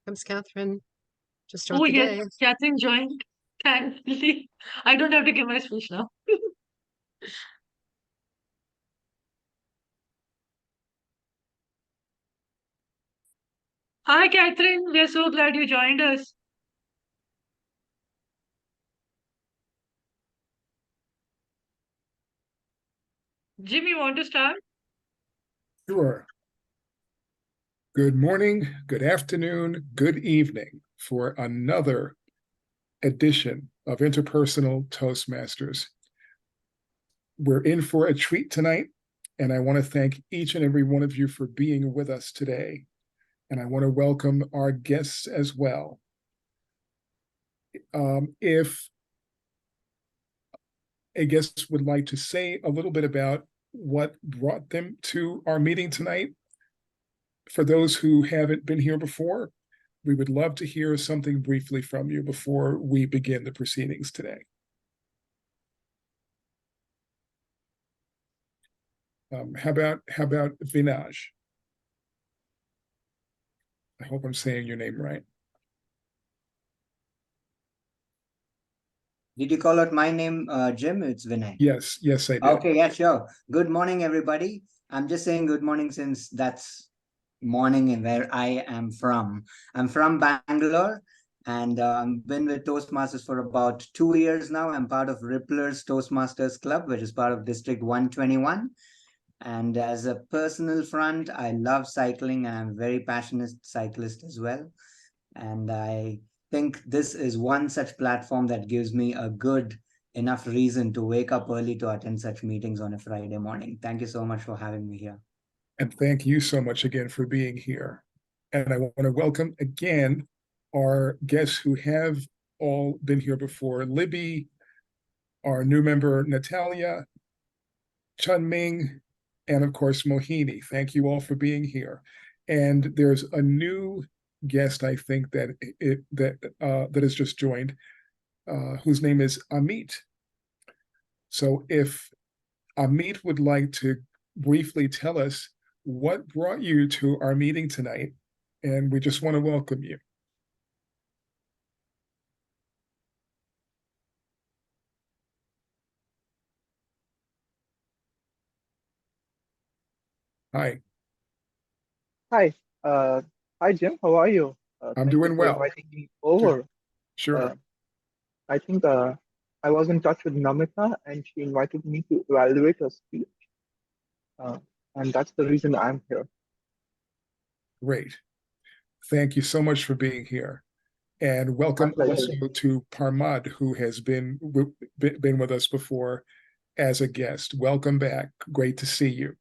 Comes Catherine to start Oh, the yes, day. Catherine joined. Thankfully, I don't have to give my speech now. Hi, Catherine. We are so glad you joined us. Jim, you want to start? Sure. Good morning, good afternoon, good evening for another edition of Interpersonal Toastmasters. We're in for a treat tonight, and I want to thank each and every one of you for being with us today. And I want to welcome our guests as well. If a guest would like to say a little bit about what brought them to our meeting tonight, for those who haven't been here before, we would love to hear something briefly from you before we begin the proceedings today. How about Vinaj? I hope I'm saying your name right. Did you call out my name, Jim? It's Vinay. Yes, I did. Okay, yeah, sure. Good morning, everybody. I'm just saying good morning since that's morning in where I am from. I'm from Bangalore, and I've been with Toastmasters for about 2 years now. I'm part of Rippler's Toastmasters Club, which is part of District 121. And as a personal front, I love cycling, and I'm a very passionate cyclist as well. And I think this is one such platform that gives me a good enough reason to wake up early to attend such meetings on a Friday morning. Thank you so much for having me here. And thank you so much again for being here. And I want to welcome again our guests who have all been here before. Libby, our new member, Natalia, Chun Ming, and of course, Mohini. Thank you all for being here. And there's a new guest, I think, that has just joined, whose name is Amit. So if Amit would like to briefly tell us what brought you to our meeting tonight, and we just want to welcome you. Hi. Hi, hi Jim. How are you? I'm Thank you doing for well. inviting me over. Sure. I think I was in touch with Namita, and she invited me to evaluate her speech, and that's the reason I'm here. Great. Thank you so much for being here. And welcome also to Parmad, who has been with us before as a guest. Welcome back. Great to see you.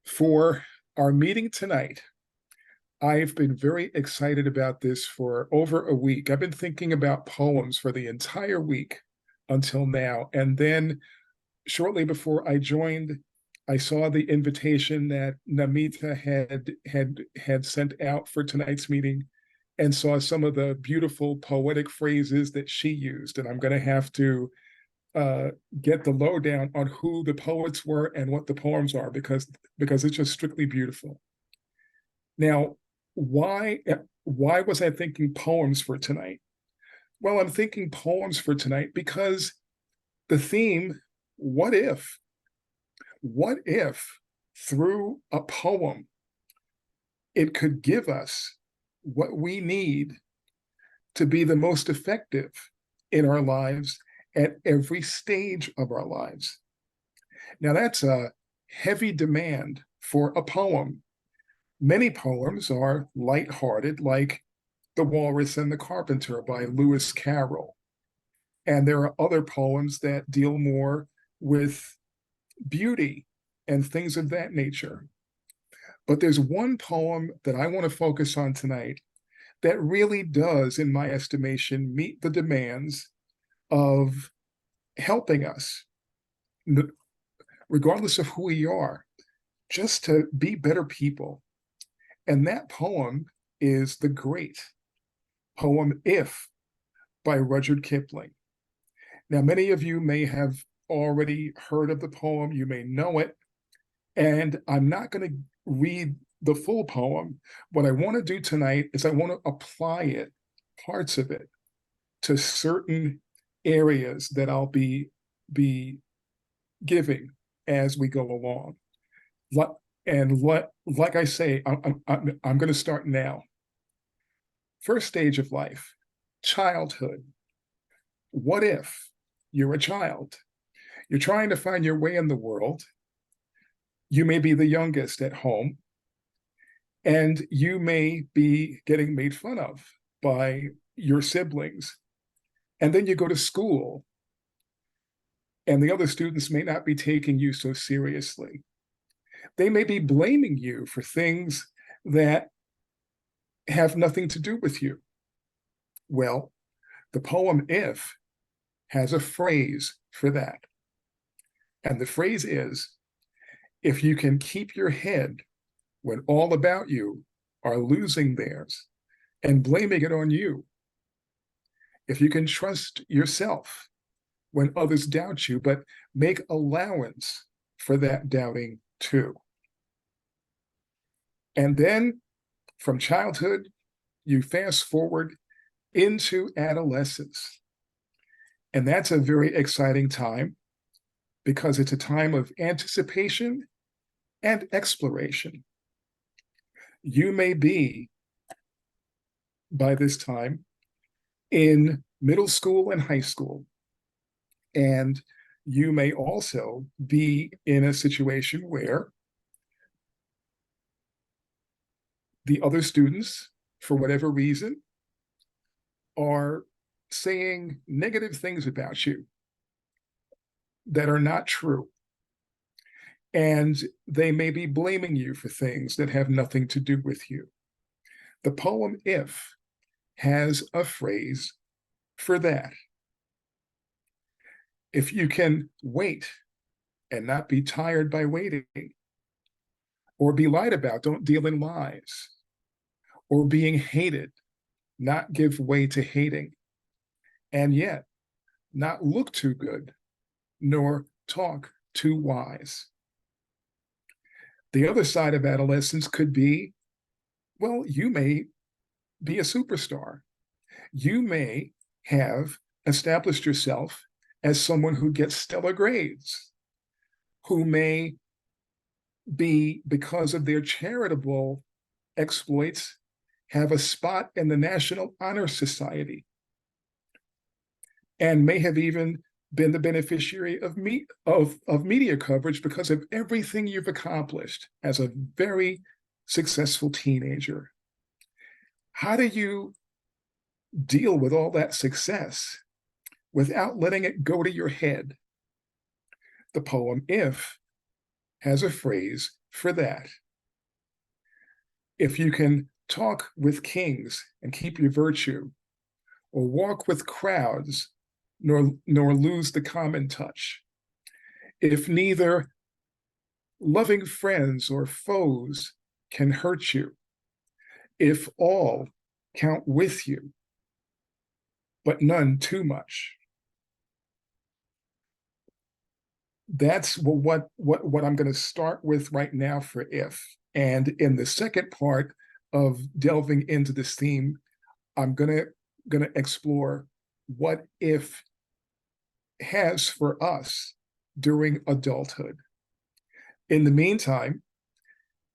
For our meeting tonight, I've been very excited about this for over a week. I've been thinking about poems for the entire week until now. And then shortly before I joined, I saw the invitation that Namita had sent out for tonight's meeting and saw some of the beautiful poetic phrases that she used. And I'm going to have to get the lowdown on who the poets were and what the poems are, because it's just strictly beautiful. Now, why was I thinking poems for tonight? Well, I'm thinking poems for tonight because the theme, what if? What if through a poem, it could give us what we need to be the most effective in our lives at every stage of our lives? Now, that's a heavy demand for a poem. Many poems are lighthearted, like The Walrus and the Carpenter by Lewis Carroll. And there are other poems that deal more with beauty and things of that nature. But there's one poem that I want to focus on tonight that really does, in my estimation, meet the demands of helping us, regardless of who we are, just to be better people. And that poem is the great poem If by Rudyard Kipling. Now, many of you may have already heard of the poem, you may know it, And I'm not going to read the full poem. What I want to do tonight is I want to apply it, parts of it, to certain areas that I'll be giving as we go along. Like I say, I'm going to start now. First stage of life, childhood. What if you're a child? You're trying to find your way in the world. You may be the youngest at home, and you may be getting made fun of by your siblings. And then you go to school, and the other students may not be taking you so seriously. They may be blaming you for things that have nothing to do with you. Well, the poem If has a phrase for that. And the phrase is, if you can keep your head when all about you are losing theirs and blaming it on you, if you can trust yourself when others doubt you, but make allowance for that doubting too. And then from childhood, you fast forward into adolescence. And that's a very exciting time because it's a time of anticipation and exploration. You may be, by this time, in middle school and high school. And you may also be in a situation where the other students, for whatever reason, are saying negative things about you that are not true. And they may be blaming you for things that have nothing to do with you. The poem If has a phrase for that. If you can wait and not be tired by waiting, or be lied about, don't deal in lies, or being hated, not give way to hating, and yet not look too good, nor talk too wise. The other side of adolescence could be, well, you may be a superstar. You may have established yourself as someone who gets stellar grades, who may be, because of their charitable exploits, have a spot in the National Honor Society, and may have even been the beneficiary of media coverage because of everything you've accomplished as a very successful teenager. How do you deal with all that success without letting it go to your head? The poem If has a phrase for that. If you can talk with kings and keep your virtue, or walk with crowds, nor lose the common touch, if neither loving friends or foes can hurt you, if all count with you, but none too much. That's what I'm going to start with right now for If. And in the second part of delving into this theme, I'm going to explore what If has for us during adulthood. In the meantime,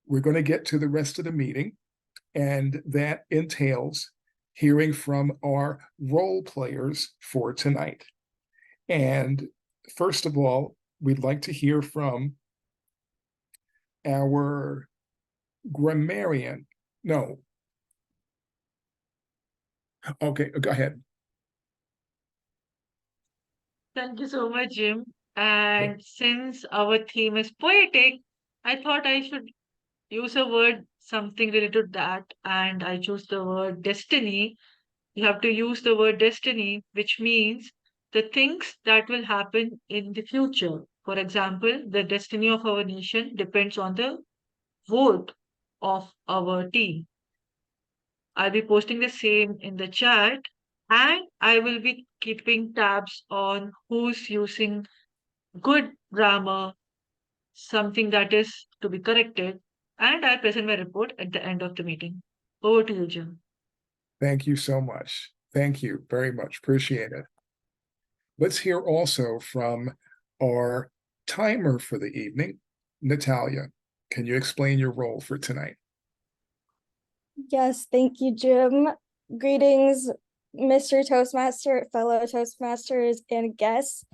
we're going to get to the rest of the meeting, and that entails hearing from our role players for tonight. And first of all, we'd like to hear from our grammarian. No. Okay, go ahead. Thank you so much, Jim. And since our theme is poetic, I thought I should use a word, something related to that. And I choose the word destiny. You have to use the word destiny, which means the things that will happen in the future. For example, the destiny of our nation depends on the vote of our team. I'll be posting the same in the chat, and I will be keeping tabs on who's using good grammar something that is to be corrected, and I'll present my report at the end of the meeting. Over to you, Jim. Thank you so much. Thank you very much. Appreciate it. Let's hear also from our timer for the evening. Natalia, can you explain your role for tonight? Yes, thank you, Jim. Greetings, Mr. Toastmaster, fellow Toastmasters, and guests.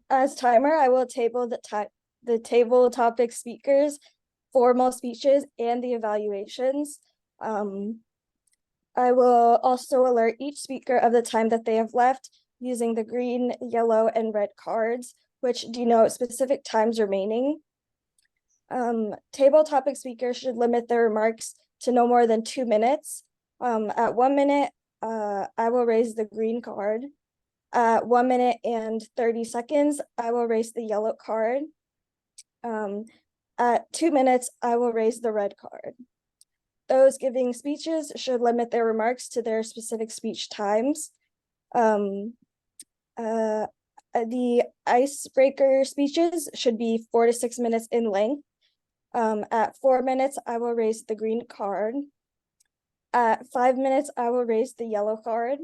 As timer, I will table the table topic speakers, formal speeches, and the evaluations. I will also alert each speaker of the time that they have left using the green, yellow, and red cards, which denote specific times remaining. Table topic speakers should limit their remarks to no more than 2 minutes. At 1 minute, I will raise the green card. At 1 minute and 30 seconds, I will raise the yellow card. At 2 minutes, I will raise the red card. Those giving speeches should limit their remarks to their specific speech times. The icebreaker speeches should be 4 to 6 minutes in length. At 4 minutes, I will raise the green card. At 5 minutes, I will raise the yellow card.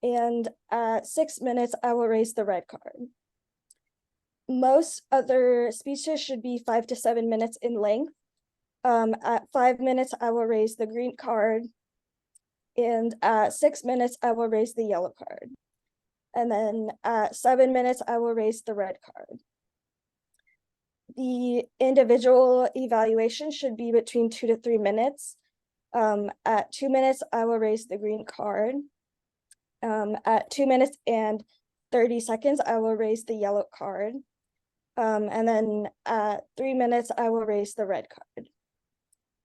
And at 6 minutes, I will raise the red card. Most other speeches should be 5 to 7 minutes in length. At 5 minutes, I will raise the green card. And at 6 minutes, I will raise the yellow card. And then at 7 minutes, I will raise the red card. The individual evaluation should be between 2 to 3 minutes. At 2 minutes, I will raise the green card. At 2 minutes and 30 seconds, I will raise the yellow card. And then at 3 minutes, I will raise the red card.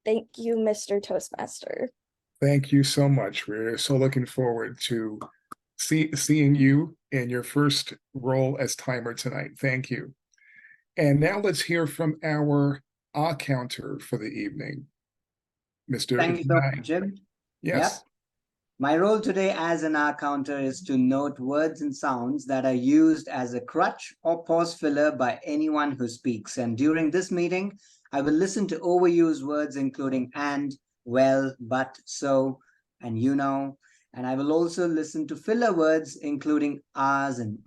Thank you, Mr. Toastmaster. Thank you so much. We're so looking forward to seeing you in your first role as timer tonight. Thank you. And now let's hear from our counter for the evening. Mr. Thank you so much, Jim. Yes. Yep. My role today as an counter is to note words and sounds that are used as a crutch or pause filler by anyone who speaks. And during this meeting, I will listen to overused words including and, well, but, so, and you know. And I will also listen to filler words including ahs and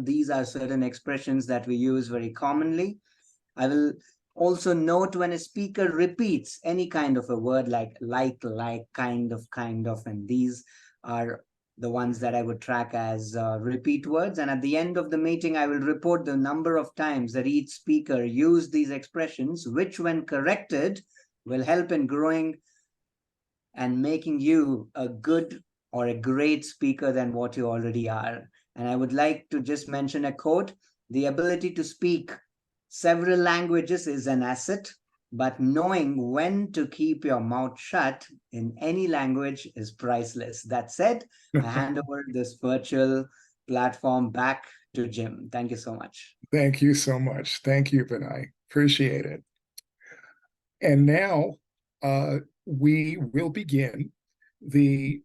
These are certain expressions that we use very commonly. I will also note when a speaker repeats any kind of a word like, kind of, and these are the ones that I would track as repeat words. And at the end of the meeting, I will report the number of times that each speaker used these expressions, which when corrected will help in growing and making you a good or a great speaker than what you already are. And I would like to just mention a quote: the ability to speak several languages is an asset, but knowing when to keep your mouth shut in any language is priceless. That said, I hand over this virtual platform back to Jim. Thank you so much. Thank you so much. Thank you, Vinay. Appreciate it. And now we will begin the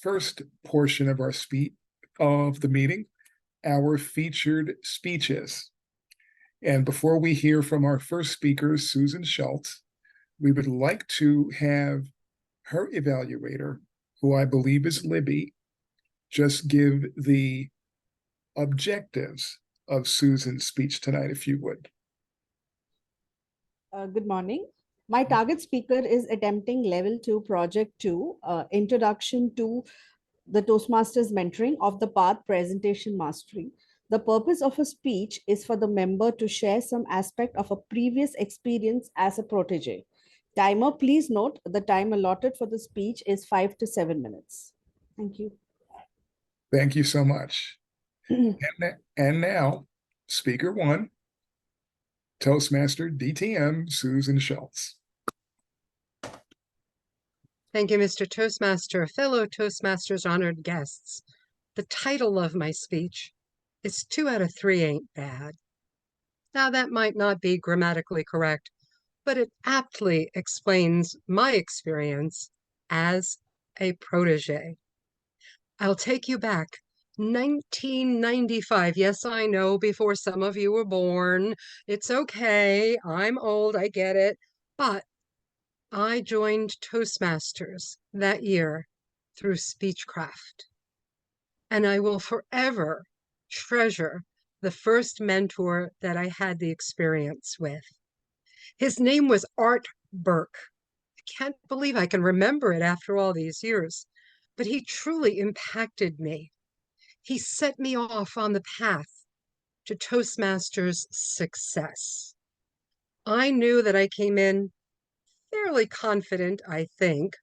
first portion of our the meeting, our featured speeches. And before we hear from our first speaker, Susan Schultz, we would like to have her evaluator, who I believe is Libby, just give the objectives of Susan's speech tonight, if you would. Good morning. My target speaker is attempting level 2, project 2, introduction to the Toastmasters mentoring of the path presentation mastery. The purpose of a speech is for the member to share some aspect of a previous experience as a protege. Timer, please note the time allotted for the speech is 5 to 7 minutes. Thank you. Thank you so much. And now, speaker 1, Toastmaster DTM, Susan Schultz. Thank you, Mr. Toastmaster. Fellow Toastmasters, honored guests. The title of my speech is 2 out of 3 ain't bad. Now, that might not be grammatically correct, but it aptly explains my experience as a protege. I'll take you back 1995. Yes, I know, before some of you were born. It's okay. I'm old, I get it. But I joined Toastmasters that year through Speechcraft. And I will forever treasure the first mentor that I had the experience with. His name was Art Burke. I can't believe I can remember it after all these years, but he truly impacted me. He set me off on the path to Toastmasters success. I knew that I came in fairly confident, I think,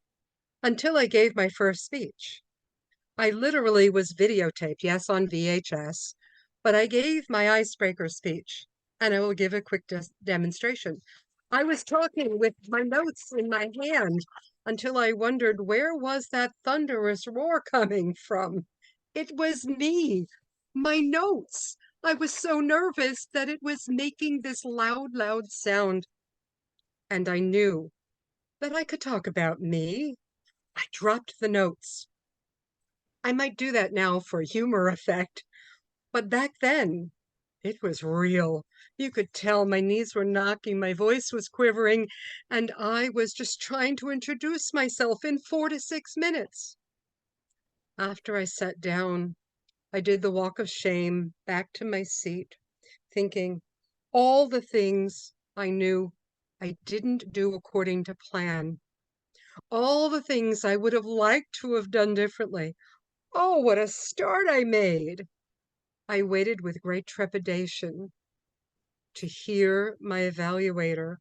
until I gave my first speech. I literally was videotaped, yes, on VHS, but I gave my icebreaker speech, and I will give a quick demonstration. I was talking with my notes in my hand until I wondered, where was that thunderous roar coming from? It was me, my notes. I was so nervous that it was making this loud, loud sound. And I knew that I could talk about me. I dropped the notes. I might do that now for humor effect, but back then, it was real. You could tell my knees were knocking, my voice was quivering, and I was just trying to introduce myself in 4 to 6 minutes. After I sat down, I did the walk of shame back to my seat, thinking all the things I knew I didn't do according to plan, all the things I would have liked to have done differently. Oh, what a start I made! I waited with great trepidation to hear my evaluator,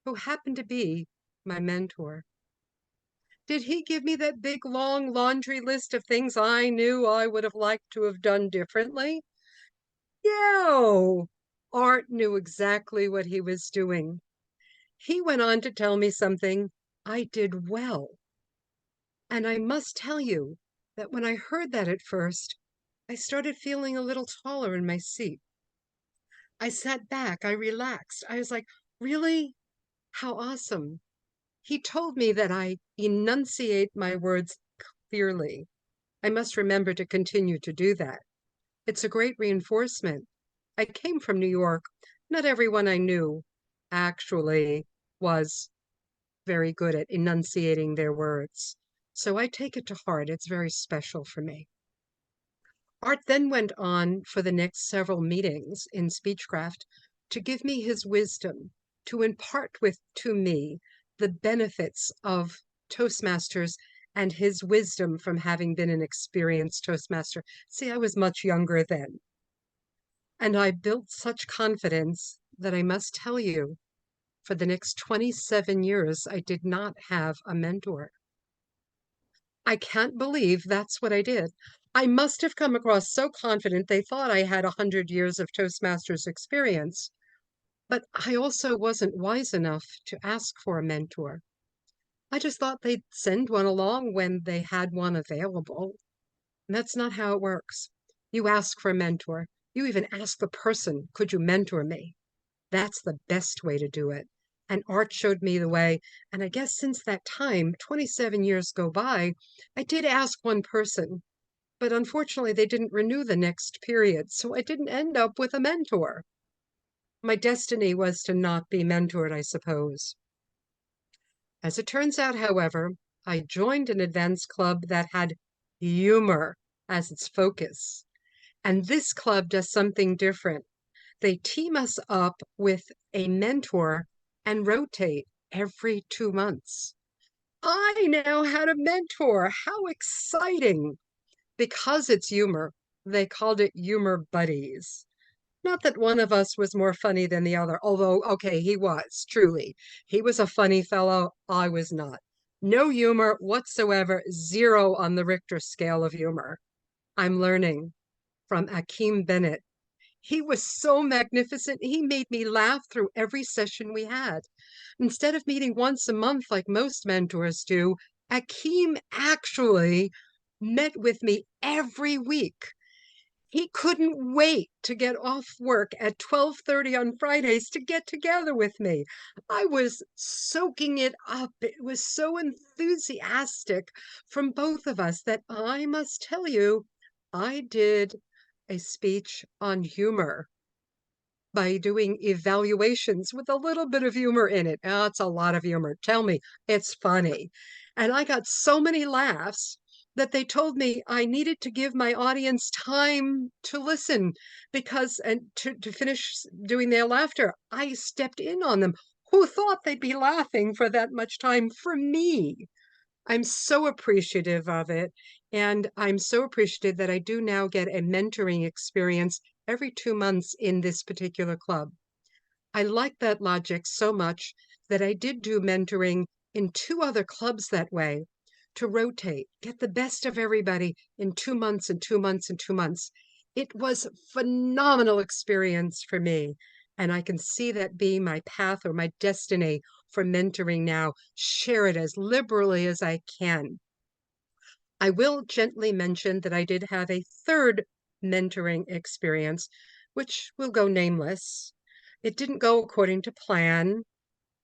who happened to be my mentor. Did he give me that big, long laundry list of things I knew I would have liked to have done differently? No! Art knew exactly what he was doing. He went on to tell me something I did well. And I must tell you that when I heard that at first, I started feeling a little taller in my seat. I sat back, I relaxed. I was like, really? How awesome. He told me that I enunciate my words clearly. I must remember to continue to do that. It's a great reinforcement. I came from New York. Not everyone I knew actually was very good at enunciating their words. So I take it to heart. It's very special for me. Art then went on for the next several meetings in Speechcraft to give me his wisdom, to impart to me the benefits of Toastmasters and his wisdom from having been an experienced Toastmaster. See, I was much younger then. And I built such confidence that I must tell you, for the next 27 years, I did not have a mentor. I can't believe that's what I did. I must have come across so confident they thought I had 100 years of Toastmasters experience, but I also wasn't wise enough to ask for a mentor. I just thought they'd send one along when they had one available. And that's not how it works. You ask for a mentor. You even ask the person, could you mentor me? That's the best way to do it. And Art showed me the way. And I guess since that time, 27 years go by, I did ask one person, but unfortunately they didn't renew the next period. So I didn't end up with a mentor. My destiny was to not be mentored, I suppose. As it turns out, however, I joined an advanced club that had humor as its focus. And this club does something different. They team us up with a mentor and rotate every 2 months. I now had a mentor. How exciting! Because it's humor, they called it humor buddies. Not that one of us was more funny than the other, although, okay, he was, truly. He was a funny fellow. I was not. No humor whatsoever, 0 on the Richter scale of humor. I'm learning from Akeem Bennett. He was so magnificent. He made me laugh through every session we had. Instead of meeting once a month like most mentors do, Akeem actually met with me every week. He couldn't wait to get off work at 12:30 on Fridays to get together with me. I was soaking it up. It was so enthusiastic from both of us that I must tell you, I did a speech on humor by doing evaluations with a little bit of humor in it. Oh, it's a lot of humor. Tell me, it's funny. And I got so many laughs that they told me I needed to give my audience time to listen because, and to finish doing their laughter, I stepped in on them. Who thought they'd be laughing for that much time for me? I'm so appreciative of it. And I'm so appreciative that I do now get a mentoring experience every 2 months in this particular club. I like that logic so much that I did do mentoring in 2 other clubs that way to rotate, get the best of everybody in 2 months and 2 months and 2 months. It was a phenomenal experience for me. And I can see that being my path or my destiny for mentoring now, share it as liberally as I can. I will gently mention that I did have a third mentoring experience, which will go nameless. It didn't go according to plan.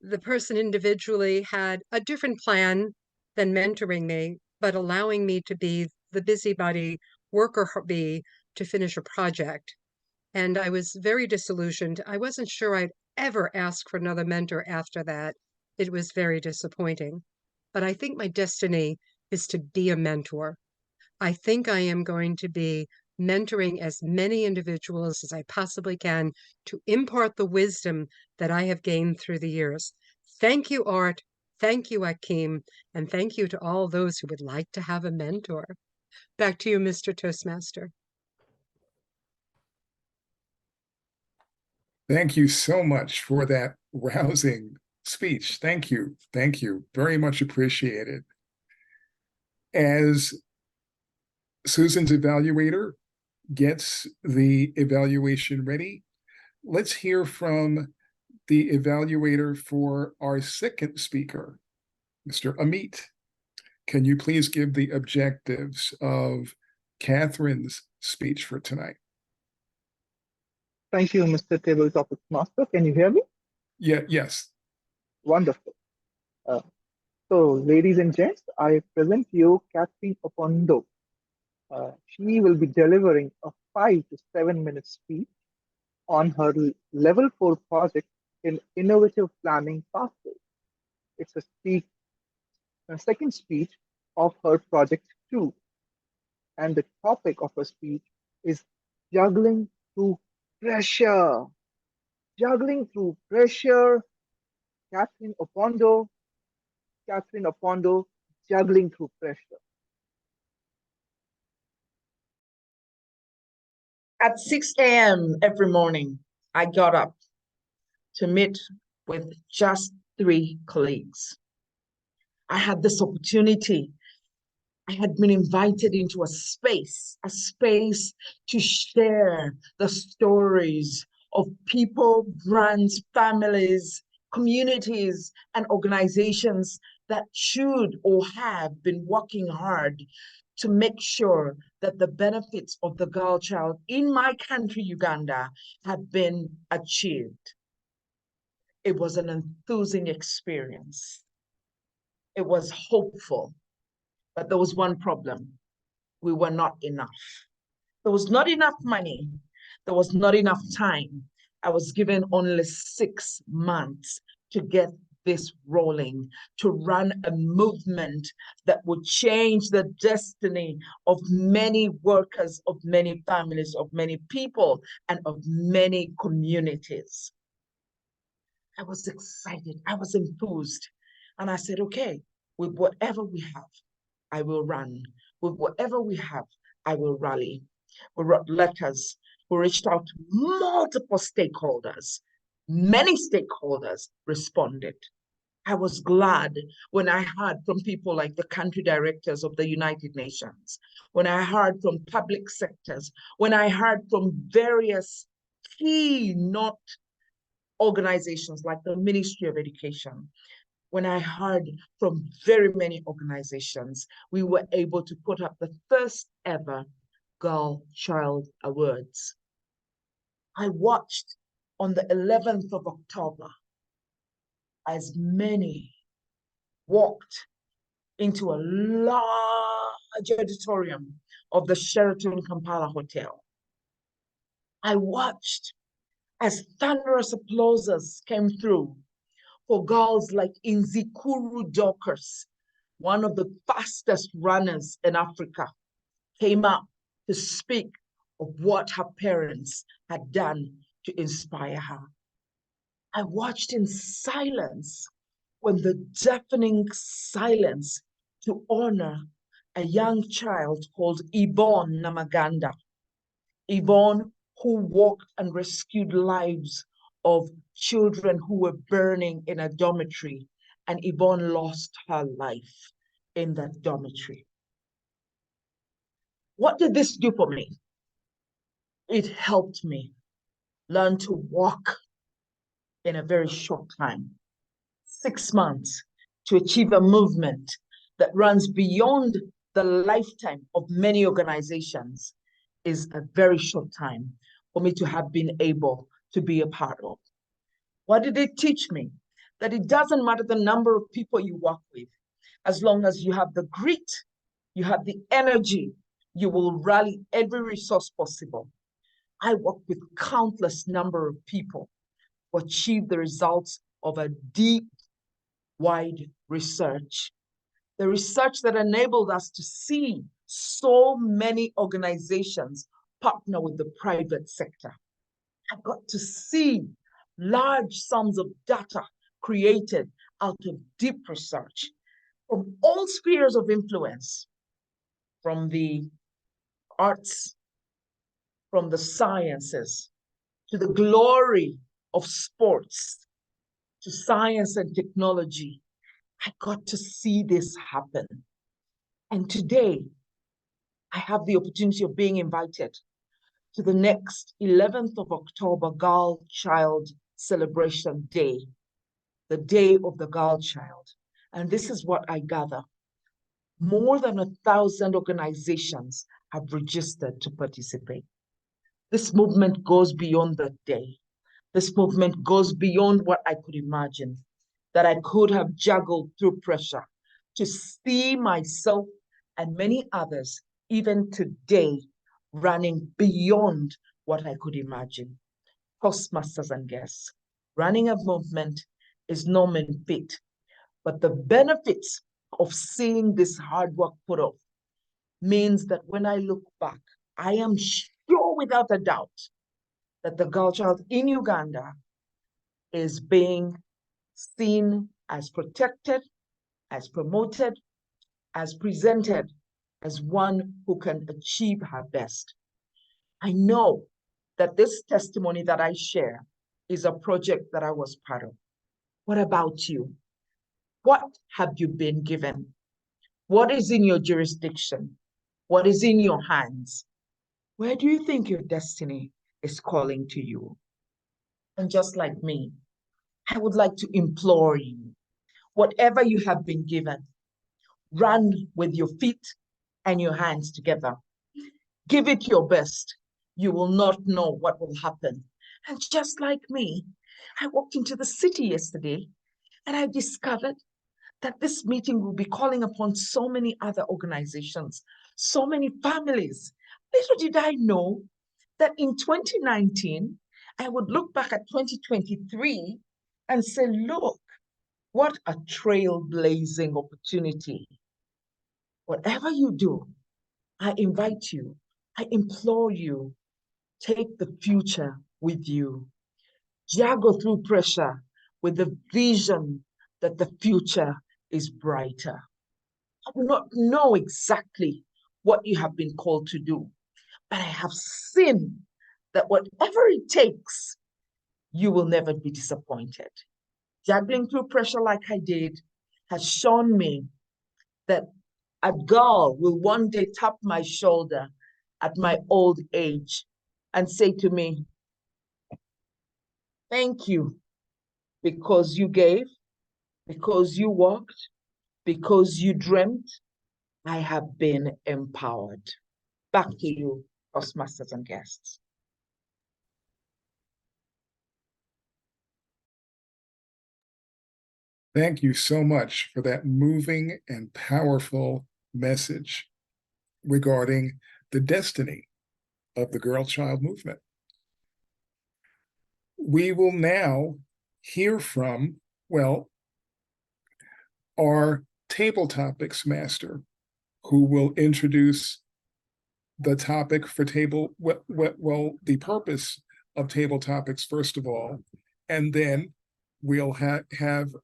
The person individually had a different plan than mentoring me, but allowing me to be the busybody worker bee to finish a project. And I was very disillusioned. I wasn't sure I'd ever ask for another mentor after that. It was very disappointing. But I think my destiny is to be a mentor. I think I am going to be mentoring as many individuals as I possibly can to impart the wisdom that I have gained through the years. Thank you, Art. Thank you, Akeem. And thank you to all those who would like to have a mentor. Back to you, Mr. Toastmaster. Thank you so much for that rousing speech. Thank you. Thank you. Very much appreciated. As Susan's evaluator gets the evaluation ready, let's hear from the evaluator for our second speaker, Mr. Amit. Can you please give the objectives of Catherine's speech for tonight? Thank you, Mr. Tabletop Master. Can you hear me? Yes. Wonderful. So, ladies and gents, I present you Catherine Opondo. She will be delivering a 5 to 7 minute speech on her level 4 project in innovative planning Passcode. It's a second speech of her project 2. And the topic of her speech is juggling through pressure. Juggling through pressure. Catherine Opondo, juggling through pressure. At 6 a.m. every morning, I got up to meet with just 3 colleagues. I had this opportunity. I had been invited into a space to share the stories of people, brands, families, communities, and organizations that should or have been working hard to make sure that the benefits of the girl child in my country, Uganda, have been achieved. It was an enthusing experience. It was hopeful, but there was one problem. We were not enough. There was not enough money. There was not enough time. I was given only 6 months to get this rolling, to run a movement that would change the destiny of many workers, of many families, of many people, and of many communities. I was excited. I was enthused. And I said, okay, with whatever we have, I will run. With whatever we have, I will rally. We wrote letters. We reached out to multiple stakeholders. Many stakeholders responded. I was glad when I heard from people like the country directors of the United Nations, when I heard from public sectors, when I heard from various key organizations like the Ministry of Education. When I heard from very many organizations, we were able to put up the first ever Girl Child Awards. I watched on the 11th of October as many walked into a large auditorium of the Sheraton Kampala Hotel. I watched as thunderous applauses came through for girls like Inzikuru Dorcas, one of the fastest runners in Africa, came up to speak of what her parents had done to inspire her. I watched in silence when the deafening silence to honor a young child called Yvonne Namaganda. Yvonne, who walked and rescued lives of children who were burning in a dormitory, and Yvonne lost her life in that dormitory. What did this do for me? It helped me learn to walk in a very short time, 6 months, to achieve a movement that runs beyond the lifetime of many organizations is a very short time for me to have been able to be a part of. What did it teach me? That it doesn't matter the number of people you work with, as long as you have the grit, you have the energy, you will rally every resource possible. I work with countless number of people to achieve the results of a deep, wide research. The research that enabled us to see so many organizations partner with the private sector. I got to see large sums of data created out of deep research from all spheres of influence, from the arts, from the sciences, to the glory of sports, to science and technology. I got to see this happen. And today, I have the opportunity of being invited to the next 11th of October Girl Child Celebration Day, the Day of the Girl Child. And this is what I gather. More than 1,000 organizations have registered to participate. This movement goes beyond that day. This movement goes beyond what I could imagine, that I could have juggled through pressure to see myself and many others, even today, running beyond what I could imagine. Toastmasters and guests, running a movement is no mean feat, but the benefits of seeing this hard work put off means that when I look back, I am sure without a doubt that the girl child in Uganda is being seen as protected, as promoted, as presented as one who can achieve her best. I know that this testimony that I share is a project that I was part of. What about you? What have you been given? What is in your jurisdiction? What is in your hands? Where do you think your destiny is calling to you? And just like me, I would like to implore you, whatever you have been given, run with your feet and your hands together. Give it your best. You will not know what will happen. And just like me, I walked into the city yesterday and I discovered that this meeting will be calling upon so many other organizations, so many families. Little did I know that in 2019, I would look back at 2023 and say, look, what a trailblazing opportunity. Whatever you do, I invite you, I implore you, take the future with you. Juggle through pressure with the vision that the future is brighter. I do not know exactly what you have been called to do, but I have seen that whatever it takes, you will never be disappointed. Juggling through pressure like I did has shown me that a girl will one day tap my shoulder at my old age and say to me, thank you, because you gave, because you walked, because you dreamt, I have been empowered. Back to you, Toastmasters and guests. Thank you so much for that moving and powerful message regarding the destiny of the girl-child movement. We will now hear from, well, our table topics master, who will introduce the topic for the purpose of table topics first of all, and then we'll have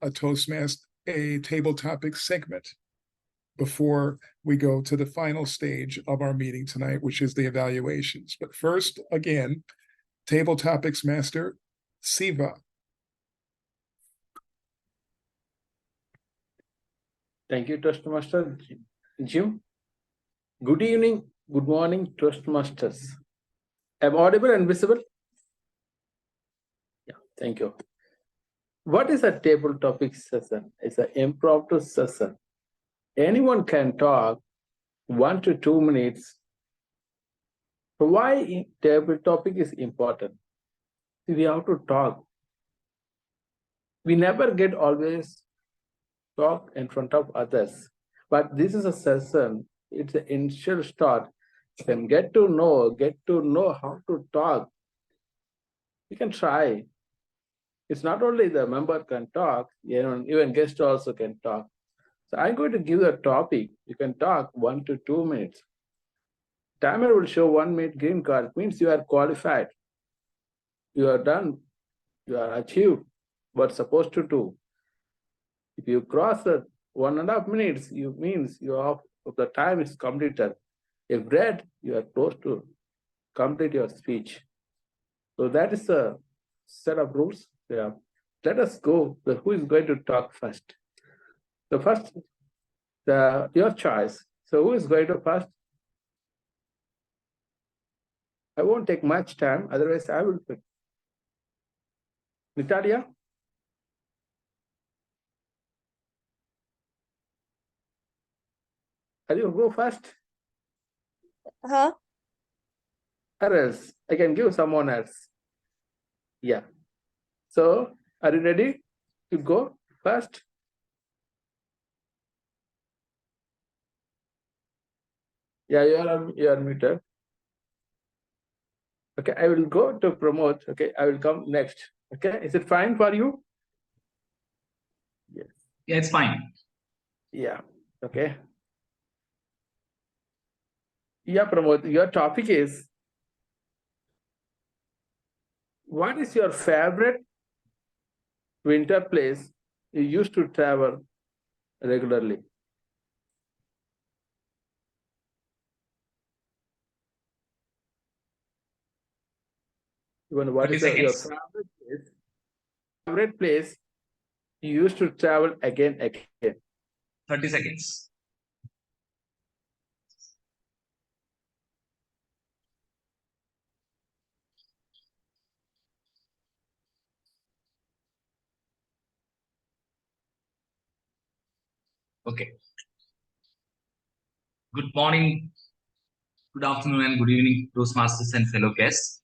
a table topic segment before we go to the final stage of our meeting tonight, which is the evaluations. But first, again, table topics master, Siva. Thank you, Toastmaster Jim. Good evening, good morning, Toastmasters. Am I audible and visible? Yeah, thank you. What is a table topic session? It's an impromptu session. Anyone can talk 1 to 2 minutes. Why table topic is important? We have to talk. We never get always talk in front of others, but this is a session. It's an initial start. You can get to know how to talk. You can try. It's not only the member can talk, even guest also can talk. So I'm going to give a topic. You can talk 1 to 2 minutes. Timer will show 1 minute green card. Means you are qualified. You are done. You are achieved what's supposed to do. If you cross the 1.5 minutes, you means you are the time is completed. If red, you are close to complete your speech. So that is a set of rules. Yeah. Let us go. Who is going to talk first? The first, your choice. So who is going to first? I won't take much time. Otherwise, I will pick. Natalia? Are you go first? Huh? Or else I can give someone else. Yeah. So are you ready to go first? Yeah, you are muted. Okay, I will go to promote. Okay, I will come next. Okay, is it fine for you? Yes. Yeah, it's fine. Yeah. Okay. Yeah, promote. Your topic is, what is your favorite winter place you used to travel regularly? Even what is your favorite place you used to travel again? 30 seconds. Okay. Good morning, good afternoon, and good evening, Toastmasters and fellow guests.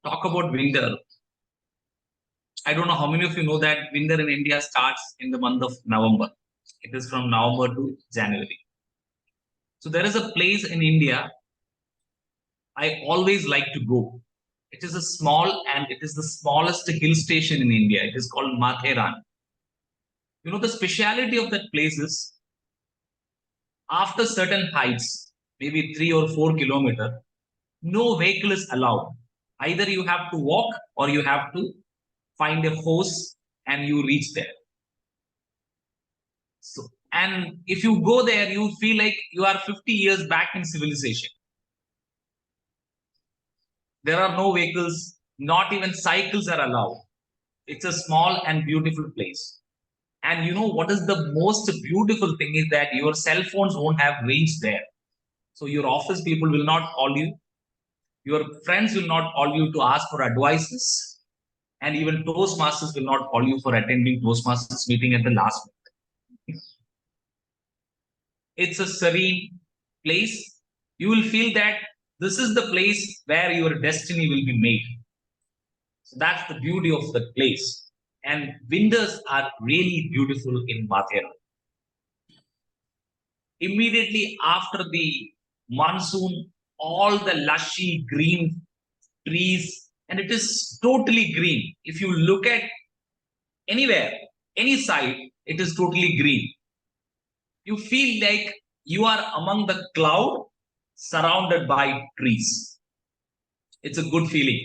Talk about winter. I don't know how many of you know that winter in India starts in the month of November. It is from November to January. So there is a place in India I always like to go. It is a small and it is the smallest hill station in India. It is called Matheran. You know, the speciality of that place is after certain heights, maybe 3 or 4 kilometers, no vehicle is allowed. Either you have to walk or you have to find a horse and you reach there. So, and if you go there, you feel like you are 50 years back in civilization. There are no vehicles, not even cycles are allowed. It's a small and beautiful place. And you know what is the most beautiful thing is that your cell phones won't have range there. So your office people will not call you. Your friends will not call you to ask for advices. And even Toastmasters will not call you for attending Toastmasters meeting at the last minute. It's a serene place. You will feel that this is the place where your destiny will be made. So that's the beauty of the place. And winters are really beautiful in Mathera. Immediately after the monsoon, all the lushy green trees, and it is totally green. If you look at anywhere, any side, it is totally green. You feel like you are among the cloud surrounded by trees. It's a good feeling.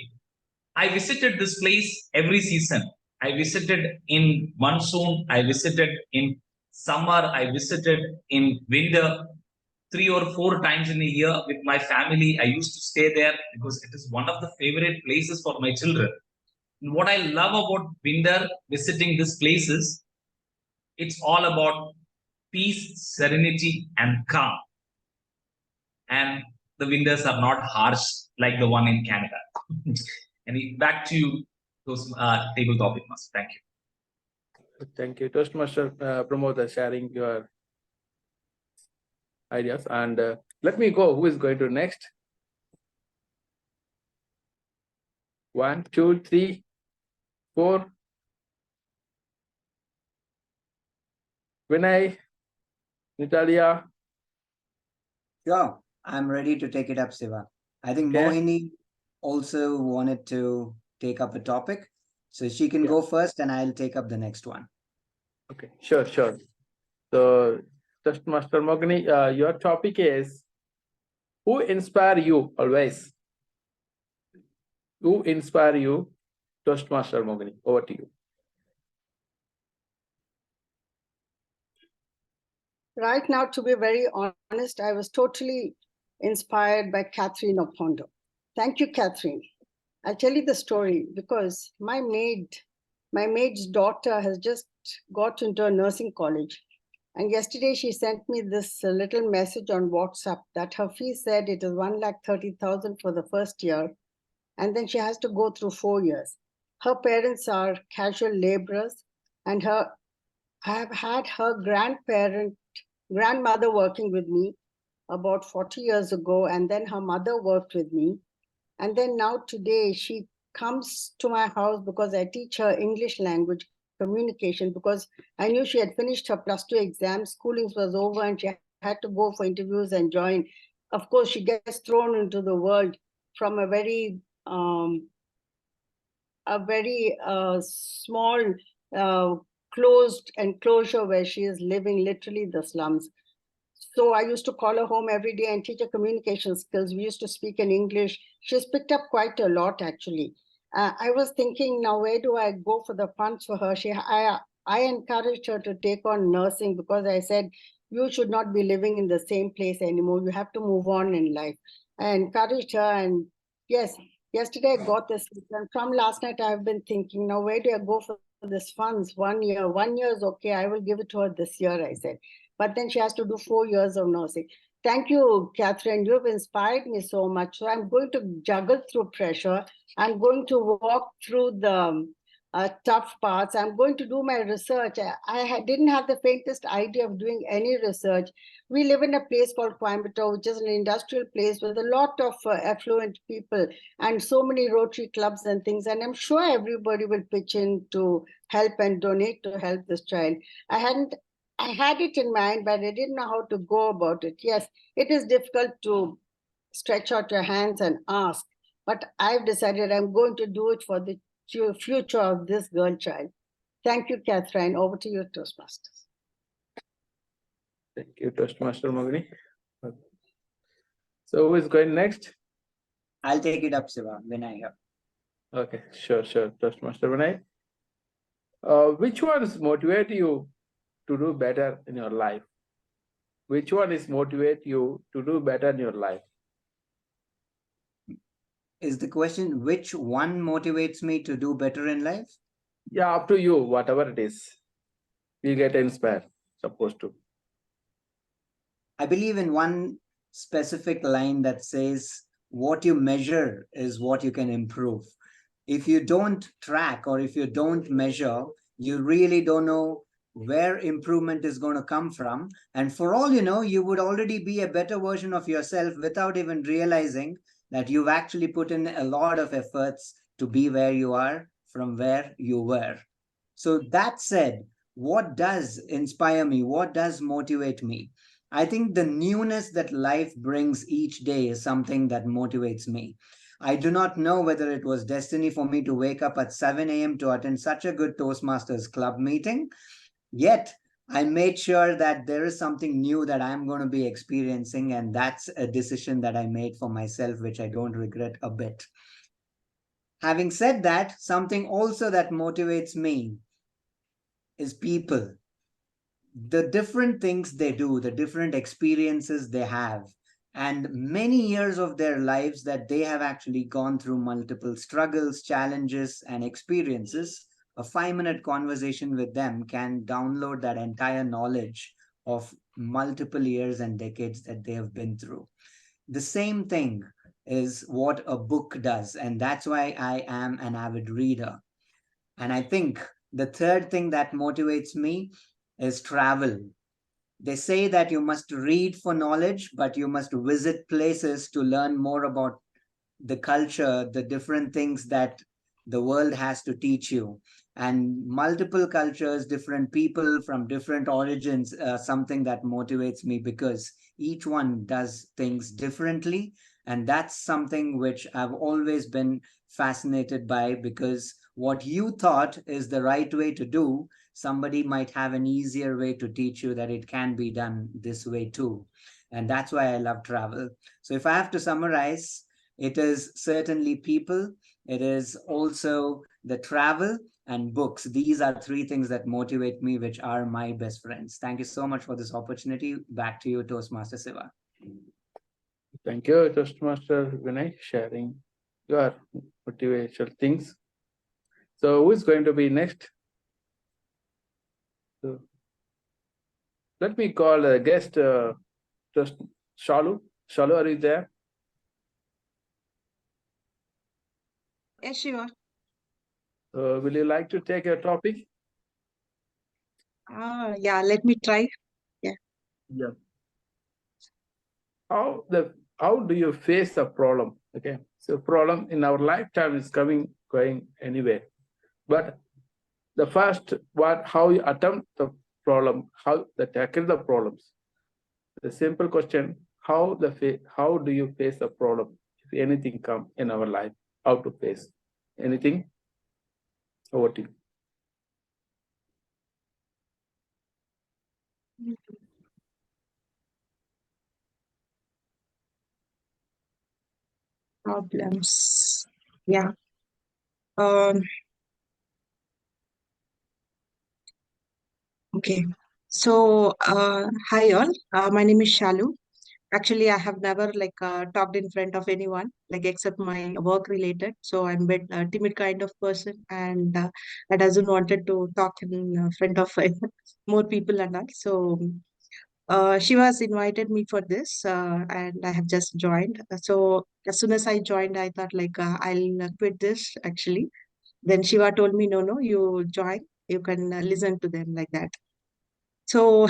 I visited this place every season. I visited in monsoon, I visited in summer, I visited in winter. 3 or 4 times in a year with my family. I used to stay there because it is one of the favorite places for my children. And what I love about winter visiting these places, it's all about peace, serenity, and calm. And the winters are not harsh like the one in Canada. And back to you, those table topic masters. Thank you. Thank you, Toastmaster Pramod, sharing your ideas. And let me go. Who is going to next? 1, 2, 3, 4. Vinay, Natalia. Sure, I'm ready to take it up, Siva. I think Okay. Mohini also wanted to take up a topic. So she can go first and I'll take up the next one. Okay, sure. So, Toastmaster Mohini, your topic is, who inspire you always? Who inspire you? Toastmaster Mohini, over to you. Right now, to be very honest, I was totally inspired by Catherine Opondo. Thank you, Catherine. I'll tell you the story because my maid's daughter has just got into a nursing college. And yesterday she sent me this little message on WhatsApp that her fee said it is 1,30,000 for the first year. And then she has to go through 4 years. Her parents are casual laborers and I have had her grandmother working with me about 40 years ago. And then her mother worked with me. And then now today she comes to my house because I teach her English language communication because I knew she had finished her +2 exams, schooling was over and she had to go for interviews and join. Of course, she gets thrown into the world from a very small closed enclosure where she is living, literally the slums. So I used to call her home every day and teach her communication skills. We used to speak in English. She's picked up quite a lot, actually. I was thinking, now where do I go for the funds for her? I encouraged her to take on nursing because I said, you should not be living in the same place anymore. You have to move on in life. I encouraged her, and yes, yesterday I got this. And from last night, I've been thinking, now where do I go for this funds? 1 year. 1 year is okay. I will give it to her this year, I said. But then she has to do 4 years of nursing. Thank you, Catherine. You've inspired me so much. So I'm going to juggle through pressure. I'm going to walk through the tough parts. I'm going to do my research. I didn't have the faintest idea of doing any research. We live in a place called Coimbatore, which is an industrial place with a lot of affluent people and so many Rotary clubs and things. And I'm sure everybody will pitch in to help and donate to help this child. I had it in mind, but I didn't know how to go about it. Yes, it is difficult to stretch out your hands and ask, but I've decided I'm going to do it for the future of this girl child. Thank you, Catherine. Over to you, Toastmasters. Thank you, Toastmaster Mohini. So who is going next? I'll take it up, Siva, Vinay here. Okay, sure. Toastmaster Vinay. Which ones motivate you to do better in your life? Which one is motivate you to do better in your life? Is the question, which one motivates me to do better in life? Yeah, up to you, whatever it is. We get inspired, supposed to. I believe in one specific line that says, what you measure is what you can improve. If you don't track or if you don't measure, you really don't know where improvement is going to come from. And for all you know, you would already be a better version of yourself without even realizing that you've actually put in a lot of efforts to be where you are from where you were. So that said, what does inspire me? What does motivate me? I think the newness that life brings each day is something that motivates me. I do not know whether it was destiny for me to wake up at 7 a.m. to attend such a good Toastmasters club meeting. Yet, I made sure that there is something new that I'm going to be experiencing, and that's a decision that I made for myself, which I don't regret a bit. Having said that, something also that motivates me is people. The different things they do, the different experiences they have, and many years of their lives that they have actually gone through multiple struggles, challenges, and experiences. A 5-minute conversation with them can download that entire knowledge of multiple years and decades that they have been through. The same thing is what a book does, and that's why I am an avid reader. And I think the third thing that motivates me is travel. They say that you must read for knowledge, but you must visit places to learn more about the culture, the different things that the world has to teach you. And multiple cultures, different people from different origins, something that motivates me because each one does things differently. And that's something which I've always been fascinated by, because what you thought is the right way to do, somebody might have an easier way to teach you that it can be done this way too. And that's why I love travel. So if I have to summarize, it is certainly people, it is also the travel and books. These are three things that motivate me, which are my best friends. Thank you so much for this opportunity. Back to you, Toastmaster Siva. Thank you, Toastmaster Vinay, sharing your motivational things. So who is going to be next? So, let me call a guest, just Shalu. Shalu, are you there? Yes, Shiva. Will you like to take a topic? Yeah, let me try. Yeah. Yeah. How do you face a problem? Okay, so problem in our lifetime is going anywhere, but the first how you attempt the problem, how to tackle the problems. The simple question: how do you face a problem if anything come in our life? How to face anything? Over to you. Problems. Yeah. Um. Okay. So, hi all. My name is Shalu. Actually, I have never talked in front of anyone, like except my work related. So I'm a bit timid kind of person, and I doesn't wanted to talk in front of more people and all. So she was invited me for this, and I have just joined. So as soon as I joined, I thought I'll quit this actually. Then Shiva told me, no, you join. You can listen to them like that. So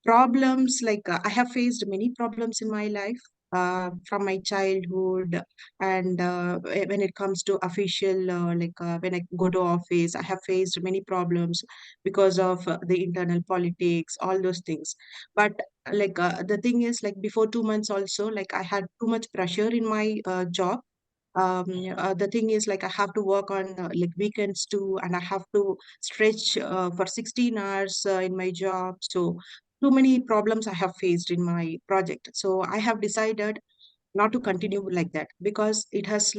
problems I have faced many problems in my life from my childhood, and when it comes to official when I go to office, I have faced many problems because of the internal politics, all those things. But the thing is, before 2 months also, I had too much pressure in my job. The thing is, I have to work on weekends too, and I have to stretch for 16 hours in my job. So too many problems I have faced in my project. So I have decided not to continue like that, because it has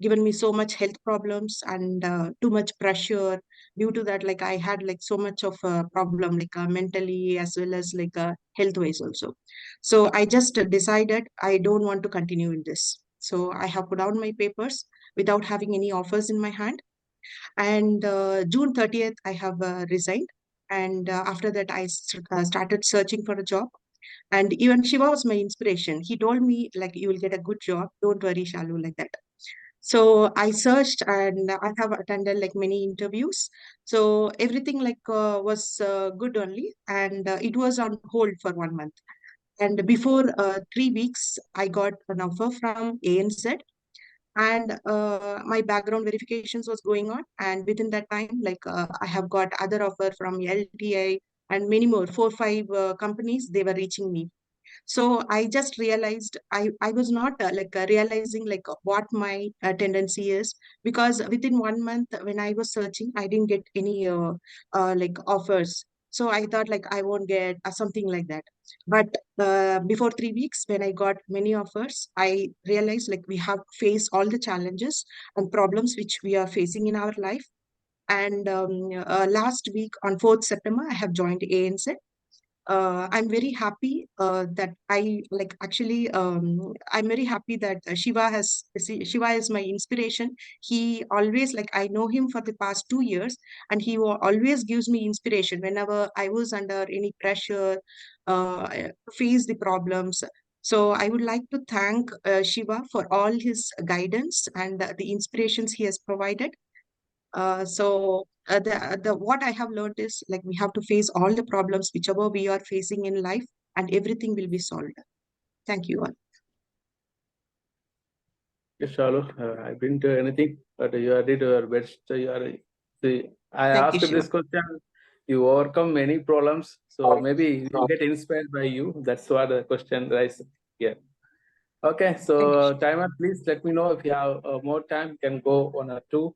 given me so much health problems and too much pressure. Due to that, I had so much of a problem mentally as well as health wise also. So I just decided I don't want to continue in this. So I have put down my papers without having any offers in my hand. And June 30th, I have resigned. And after that, I started searching for a job. And even Shiva was my inspiration. He told me, you will get a good job. Don't worry, Shalu, like that. So I searched, and I have attended many interviews. So everything was good only. And it was on hold for 1 month. And before 3 weeks, I got an offer from ANZ, and my background verifications was going on. And within that time, I have got other offer from LTI and many more, 4 or 5 companies, they were reaching me. So I just realized I was not realizing what my tendency is, because within 1 month when I was searching, I didn't get any offers. So I thought I won't get something like that. But before 3 weeks, when I got many offers, I realized we have faced all the challenges and problems which we are facing in our life. And last week on 4th September, I have joined ANZ. I'm very happy that I'm very happy that Shiva is my inspiration. He always I know him for the past 2 years, and he always gives me inspiration whenever I was under any pressure, face the problems. So I would like to thank Shiva for all his guidance and the inspirations he has provided. The what I have learned is we have to face all the problems whichever we are facing in life, and everything will be solved. Thank you all. Yes, Shalu, I didn't do anything, but you did your best. I Thank asked you, this question. You overcome many problems, so maybe you get inspired by you. That's what the question raises here. Okay, so timer, please let me know if you have more time. You can go 1 or 2.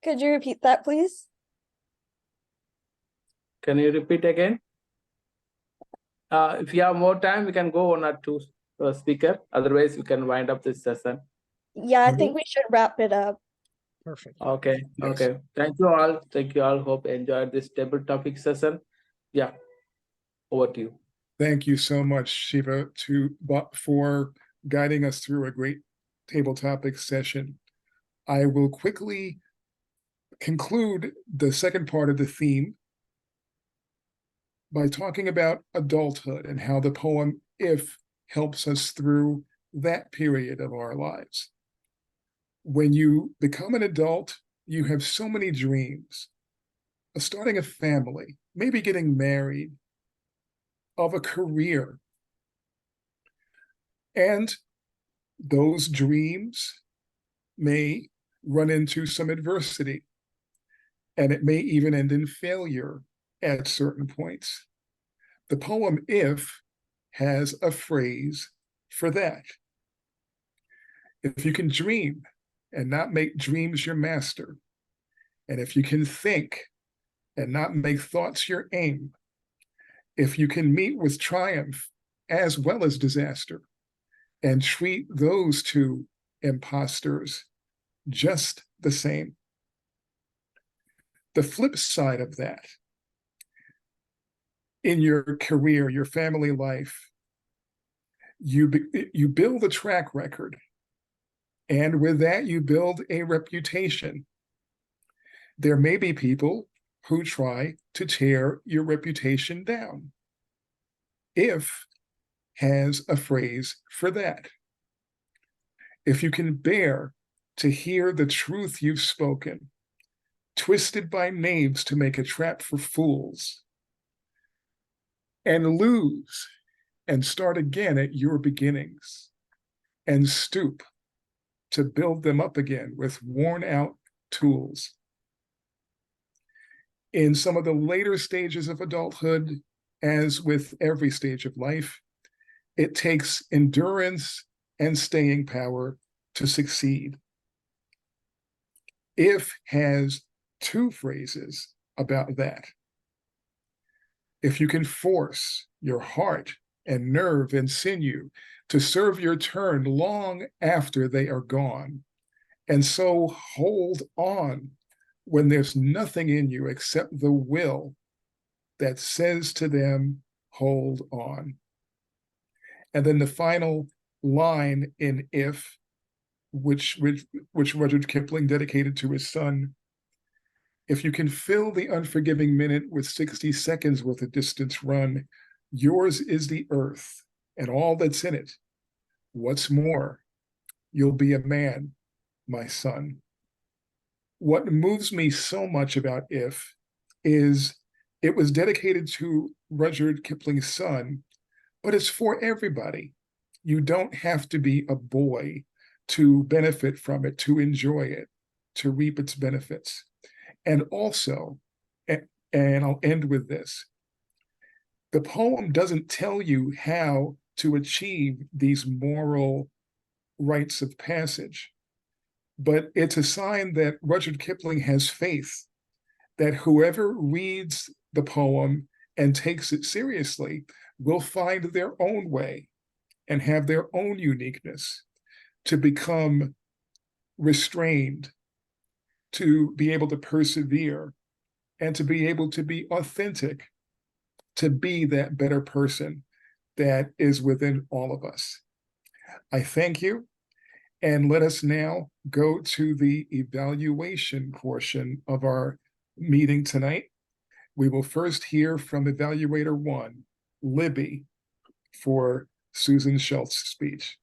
Could you repeat that, please? Can you repeat again? If you have more time, we can go 1 or 2 speaker. Otherwise, we can wind up this session. Yeah, I think we should wrap it up. Perfect. Okay. Yes. Okay. Thank you all. Thank you all. Hope you enjoyed this table topic session. Yeah. Over to you. Thank you so much, Shiva, for guiding us through a great table topic session. I will quickly conclude the second part of the theme by talking about adulthood and how the poem If helps us through that period of our lives. When you become an adult, you have so many dreams of starting a family, maybe getting married, of a career. And those dreams may run into some adversity, and it may even end in failure at certain points. The poem If has a phrase for that. If you can dream and not make dreams your master, and if you can think and not make thoughts your aim, if you can meet with triumph as well as disaster, and treat those two imposters just the same. The flip side of that, in your career, your family life, you build a track record, and with that you build a reputation. There may be people who try to tear your reputation down. If has a phrase for that. If you can bear to hear the truth you've spoken, twisted by knaves to make a trap for fools, and lose and start again at your beginnings, and stoop to build them up again with worn out tools. In some of the later stages of adulthood, as with every stage of life, it takes endurance and staying power to succeed. If has 2 phrases about that. If you can force your heart and nerve and sinew to serve your turn long after they are gone, and so hold on when there's nothing in you except the will that says to them, hold on. And then the final line in If, which Rudyard Kipling dedicated to his son: if you can fill the unforgiving minute with 60 seconds worth of distance run, yours is the earth and all that's in it. What's more, you'll be a man, my son. What moves me so much about If is it was dedicated to Rudyard Kipling's son, but it's for everybody. You don't have to be a boy to benefit from it, to enjoy it, to reap its benefits. And also, and I'll end with this, the poem doesn't tell you how to achieve these moral rites of passage, but it's a sign that Rudyard Kipling has faith that whoever reads the poem and takes it seriously will find their own way and have their own uniqueness to become restrained, to be able to persevere, and to be able to be authentic, to be that better person that is within all of us. I thank you, and let us now go to the evaluation portion of our meeting tonight. We will first hear from evaluator 1, Libby, for Susan Schultz's speech.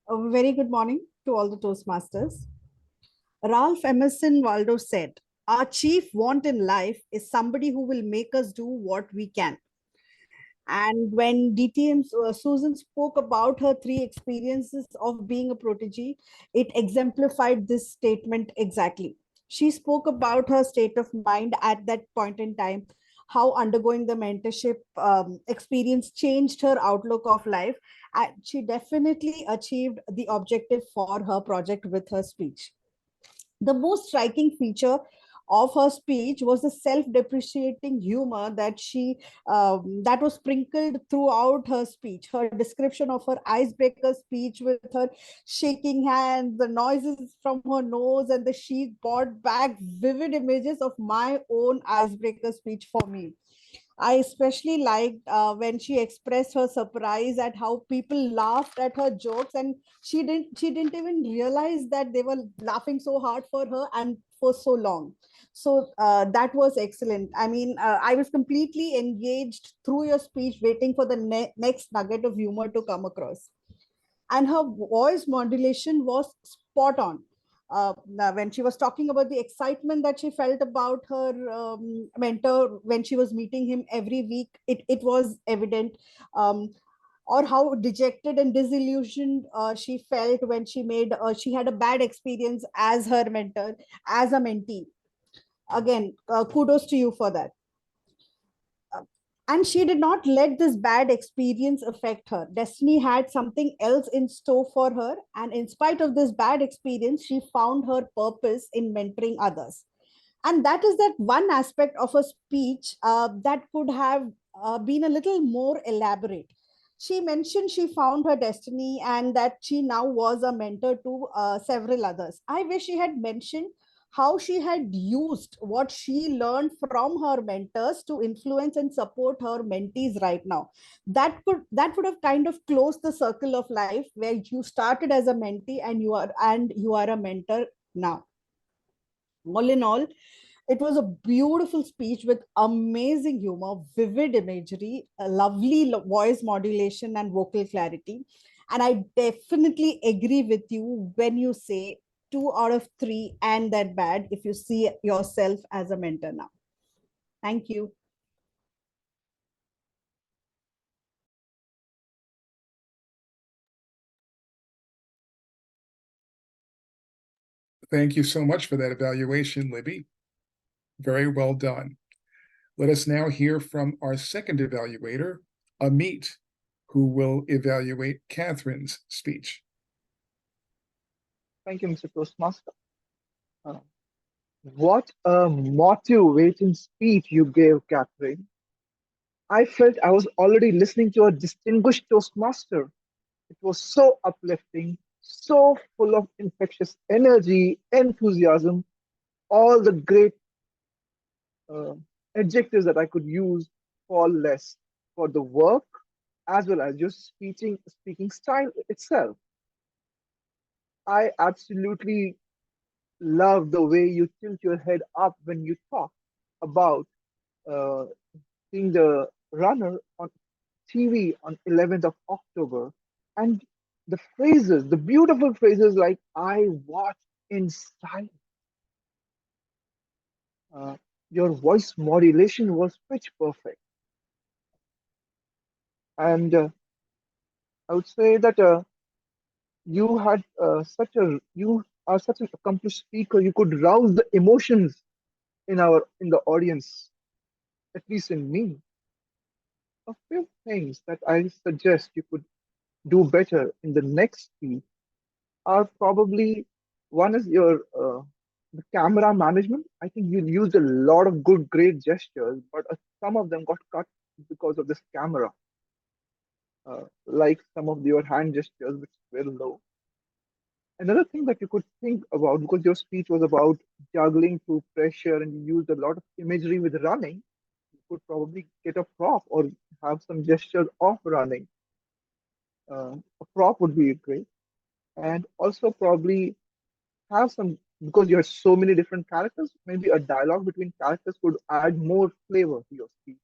A very good morning to all the Toastmasters. Ralph Emerson Waldo said, "Our chief want in life is somebody who will make us do what we can." And when DTM Susan spoke about her 3 experiences of being a protege, it exemplified this statement exactly. She spoke about her state of mind at that point in time, how undergoing the mentorship experience changed her outlook of life. And she definitely achieved the objective for her project with her speech. The most striking feature of her speech was the self-depreciating humor that that was sprinkled throughout her speech. Her description of her icebreaker speech, with her shaking hands, the noises from her nose, and the she brought back vivid images of my own icebreaker speech for me. I especially liked when she expressed her surprise at how people laughed at her jokes, and she didn't even realize that they were laughing so hard for her and for so long. So that was excellent. I mean, I was completely engaged through your speech, waiting for the next nugget of humor to come across. And her voice modulation was spot on. When she was talking about the excitement that she felt about her mentor when she was meeting him every week, it was evident. Or how dejected and disillusioned she felt when she had a bad experience as her mentor, as a mentee. Again, kudos to you for that. And she did not let this bad experience affect her. Destiny had something else in store for her. And in spite of this bad experience, she found her purpose in mentoring others. And that is that one aspect of her speech that could have been a little more elaborate. She mentioned she found her destiny and that she now was a mentor to several others. I wish she had mentioned how she had used what she learned from her mentors to influence and support her mentees right now. That would have kind of closed the circle of life where you started as a mentee and you are a mentor now. All in all, it was a beautiful speech with amazing humor, vivid imagery, a lovely voice modulation, and vocal clarity. And I definitely agree with you when you say 2 out of 3 and that bad if you see yourself as a mentor now. Thank you. Thank you so much for that evaluation, Libby. Very well done. Let us now hear from our second evaluator, Amit, who will evaluate Catherine's speech. Thank you, Mr. Toastmaster. What a motivating speech you gave, Catherine. I felt I was already listening to a distinguished Toastmaster. It was so uplifting, so full of infectious energy, enthusiasm, all the great adjectives that I could use for less for the work as well as your speaking style itself. I absolutely love the way you tilt your head up when you talk about uh, being the runner on TV on 11th of October, and the phrases, the beautiful phrases like "I watch in silence." Your voice modulation was pitch perfect, and I would say that you had are such an accomplished speaker. You could rouse the emotions in the audience, at least in me. A few things that I suggest you could do better in the next speech are probably one is your the camera management. I think you used a lot of good, great gestures, but some of them got cut because of this camera. Like some of your hand gestures, which were low. Another thing that you could think about, because your speech was about juggling through pressure and you used a lot of imagery with running, you could probably get a prop or have some gestures of running. A prop would be great. And also probably have some, because you have so many different characters, maybe a dialogue between characters could add more flavor to your speech.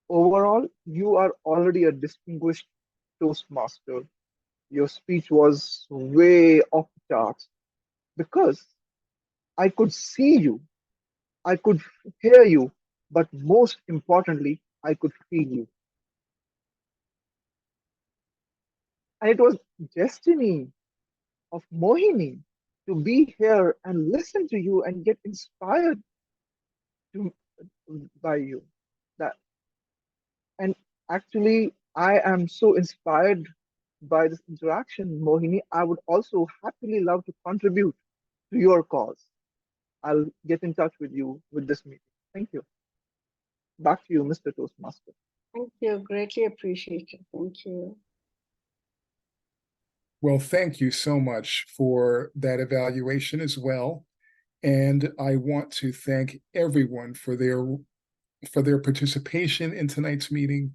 Overall, you are already a distinguished Toastmaster. Your speech was way off the charts because I could see you, I could hear you, but most importantly, I could feel you. And it was destiny of Mohini to be here and listen to you and get inspired to, by you. That and actually, I am so inspired by this interaction, Mohini. I would also happily love to contribute to your cause. I'll get in touch with you with this meeting. Thank you. Back to you, Mr. Toastmaster. Thank you. Greatly appreciate it. Thank you. Well, thank you so much for that evaluation as well. And I want to thank everyone for their participation in tonight's meeting.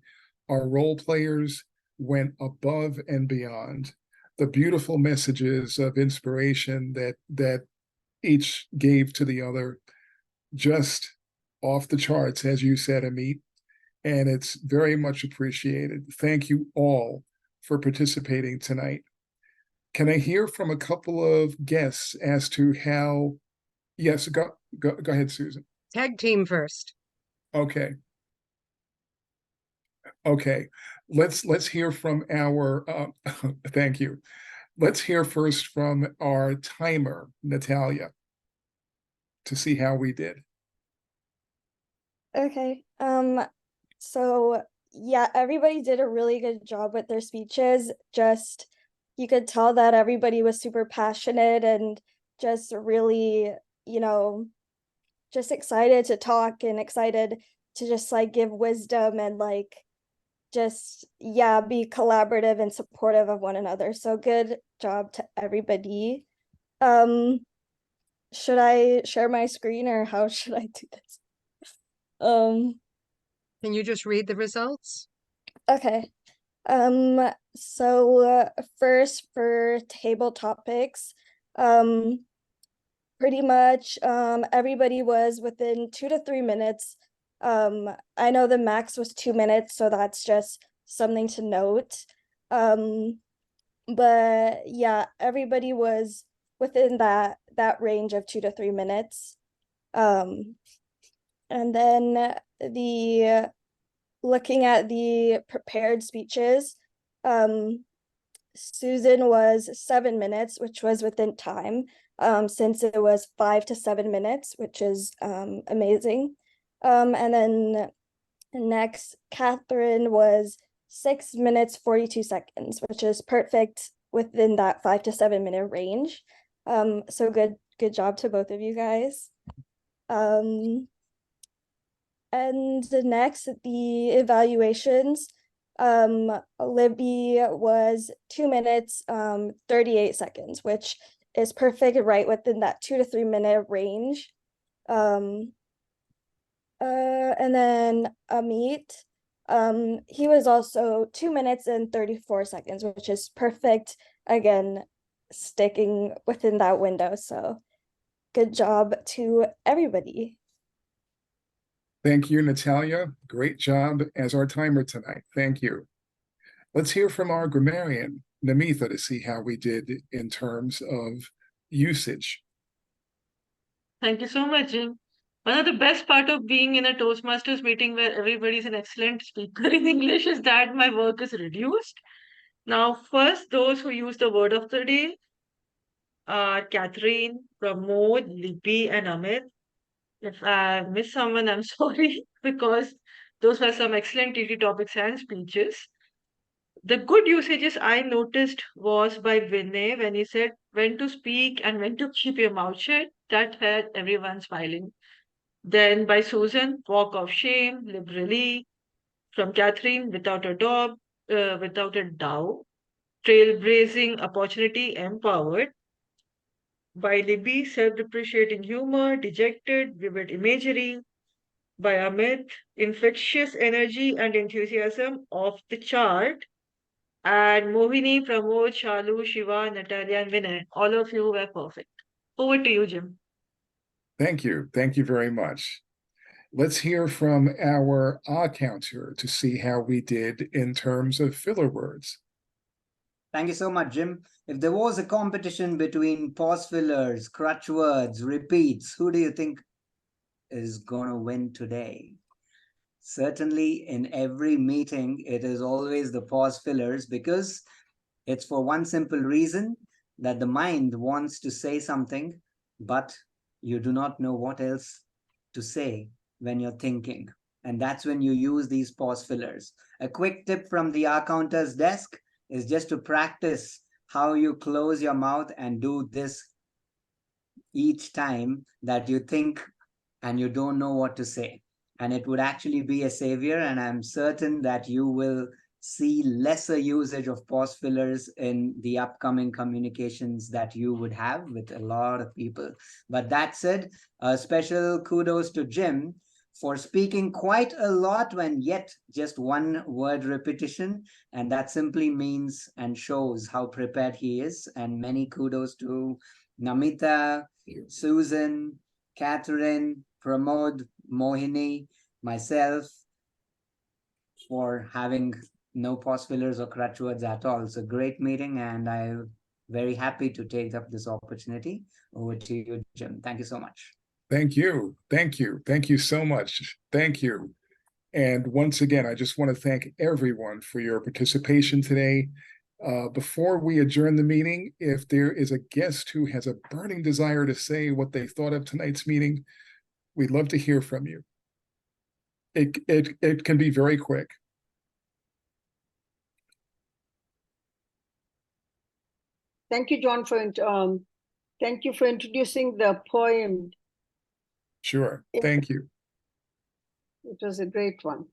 Our role players went above and beyond. The beautiful messages of inspiration that each gave to the other, just off the charts, as you said, Amit, and it's very much appreciated. Thank you all for participating tonight. Can I hear from a couple of guests as to how? Yes, go ahead, Susan. Tag team first. Okay. Let's hear from our thank you. Let's hear first from our timer, Natalia, to see how we did. Okay. So yeah, everybody did a really good job with their speeches. Just you could tell that everybody was super passionate and just really, just excited to talk and excited to just like give wisdom and like just be collaborative and supportive of one another. So good job to everybody. Should I share my screen or how should I do this? Can you just read the results? Okay. So first for table topics, pretty much everybody was within 2 to 3 minutes. I know the max was 2 minutes, so that's just something to note. But yeah, everybody was within that range of 2 to 3 minutes. And then looking at the prepared speeches, Susan was 7 minutes, which was within time, since it was 5 to 7 minutes, which is amazing. And then next, Catherine was 6 minutes 42 seconds, which is perfect within that 5 to 7 minute range. So good job to both of you guys. And the next, the evaluations. Libby was 2 minutes 38 seconds, which is perfect right within that 2 to 3 minute range. And then Amit, he was also 2 minutes and 34 seconds, which is perfect, again, sticking within that window. So good job to everybody. Thank you, Natalia. Great job as our timer tonight. Thank you. Let's hear from our grammarian, Namitha, to see how we did in terms of usage. Thank you so much, Jim. One of the best part of being in a Toastmasters meeting where everybody's an excellent speaker in English is that my work is reduced. Now, first, those who use the word of the day. Catherine, Pramod, Lipi, and Amit. If I miss someone, I'm sorry, because those were some excellent TT topics and speeches. The good usages I noticed was by Vinay when he said when to speak and when to keep your mouth shut. That had everyone smiling. Then by Susan, walk of shame, liberally. From Catherine, without a doubt. Trailblazing opportunity, empowered. By Libby, self-depreciating humor, dejected, vivid imagery. By Amit, infectious energy and enthusiasm off the chart. And Mohini, Pramod, Shalu, Shiva, Natalia, and Vinay. All of you were perfect. Over to you, Jim. Thank you. Thank you very much. Let's hear from our counter to see how we did in terms of filler words. Thank you so much, Jim. If there was a competition between pause fillers, crutch words, repeats, who do you think is going to win today? Certainly, in every meeting, it is always the pause fillers, because it's for one simple reason, that the mind wants to say something, but you do not know what else to say when you're thinking. And that's when you use these pause fillers. A quick tip from the counter's desk is just to practice how you close your mouth and do this each time that you think and you don't know what to say. And it would actually be a savior. And I'm certain that you will see lesser usage of pause fillers in the upcoming communications that you would have with a lot of people. But that said, a special kudos to Jim for speaking quite a lot when yet just one word repetition. And that simply means and shows how prepared he is. And many kudos to Namita, Susan, Catherine, Pramod, Mohini, myself, for having no pause fillers or crutch words at all. It's a great meeting, and I'm very happy to take up this opportunity. Over to you, Jim. Thank you so much. Thank you. Thank you. Thank you so much. Thank you. And once again, I just want to thank everyone for your participation today. Before we adjourn the meeting, if there is a guest who has a burning desire to say what they thought of tonight's meeting, we'd love to hear from you. It can be very quick. Thank you, John, thank you for introducing the poem. Sure. Thank you. It was a great one.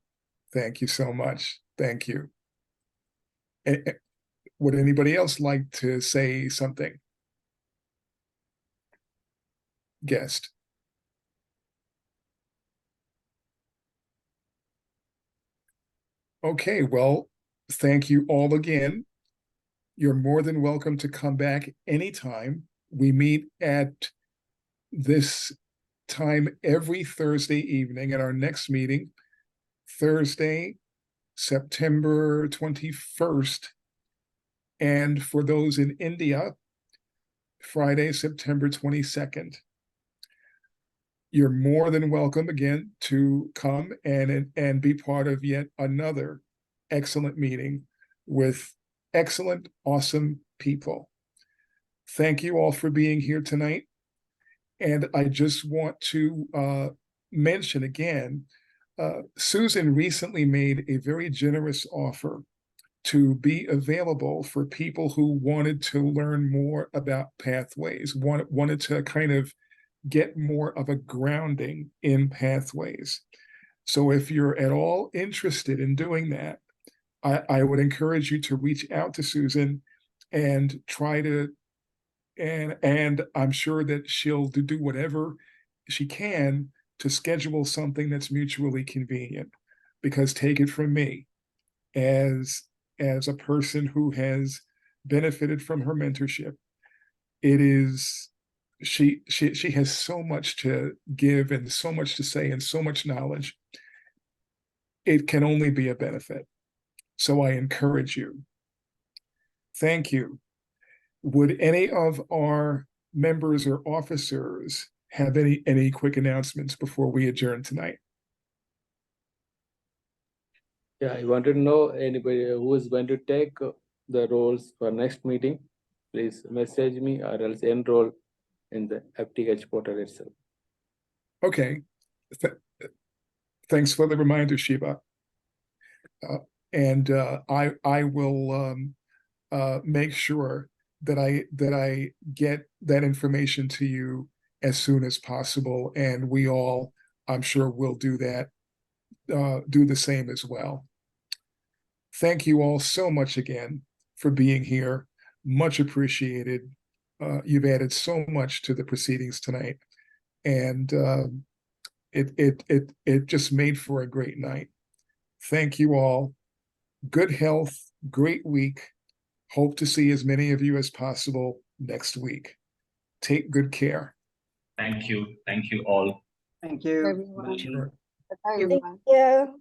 Thank you so much. Thank you. Would anybody else like to say something? Guest. Okay, well, thank you all again. You're more than welcome to come back anytime. We meet at this time every Thursday evening, at our next meeting, Thursday, September 21st. And for those in India, Friday, September 22nd. You're more than welcome again to come and be part of yet another excellent meeting with excellent, awesome people. Thank you all for being here tonight. And I just want to mention again, Susan recently made a very generous offer to be available for people who wanted to learn more about pathways, wanted to kind of get more of a grounding in pathways. So if you're at all interested in doing that, I would encourage you to reach out to Susan and try to, and I'm sure that she'll do whatever she can to schedule something that's mutually convenient. Because take it from me, as a person who has benefited from her mentorship, it is, she has so much to give and so much to say and so much knowledge. It can only be a benefit. So I encourage you. Thank you. Would any of our members or officers have any quick announcements before we adjourn tonight? Yeah, I wanted to know anybody who is going to take the roles for next meeting. please message me or else enroll in the FTH portal itself. Okay. Thanks for the reminder, Shiva. And I will make sure that I get that information to you as soon as possible, and we all, I'm sure, will do that, do the same as well. Thank you all so much again for being here. Much appreciated. You've added so much to the proceedings tonight, and it just made for a great night. Thank you all. Good health, great week. Hope to see as many of you as possible next week. Take good care. Thank you. Thank you all. Thank you. Everyone. Sure. Bye, Thank everyone. you.